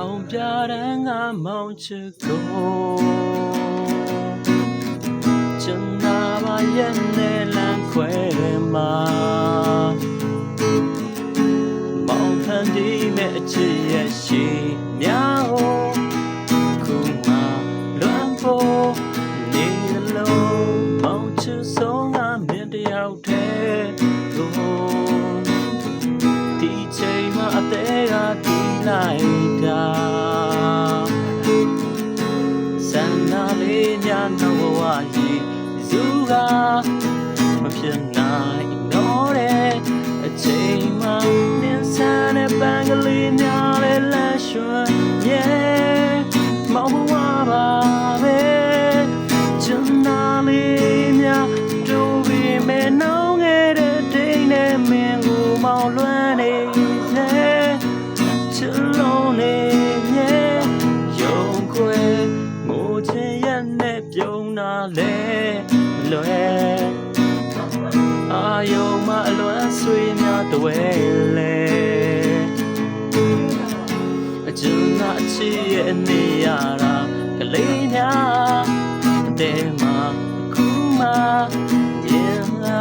အောင်ပြတဲ့ငါမောင်ချစ်ကိုချင်နာပါရဲ့နဲ့လမ်းခွဲမှာမောင်ဖန်တီးမဲ့အချစ်ရဲ့ရှိများခုမှလွမ်းဖို့နေလို့မောင်ချစ်ဆုံးငါမင်းတယောက်တည်းကိုဒီချိန်မှာအသေးကတီးလိုက်တာစံနာလေးညာတော့ဘဝကြီးသူကမဖြစ်နိုင်တော့တဲ့အချိန်မှာနင်းဆန်းတဲ့ပန်းကလေးများလေးလမ်းရွှန်ရဲ့မောင်ဘဝပါပဲချင်နာလေးများတို့ပြီးမဲ့နှောင်းခဲ့တဲ့ဒိတ်နဲ့မင်းကိုမောင်လွှမ်းနေနဲ့ချစ်လုံးနေရဲ့ရုံခွဲငိုချင်ရဲ့နဲ့ပြုံးနာလဲလွယ်အာယုံမအလွမ်းဆွေများတဝဲလဲအကျဉ်းသာအချစ်ရဲ့နေရတာကလေးများအတဲမှာအခုမှရင်လာ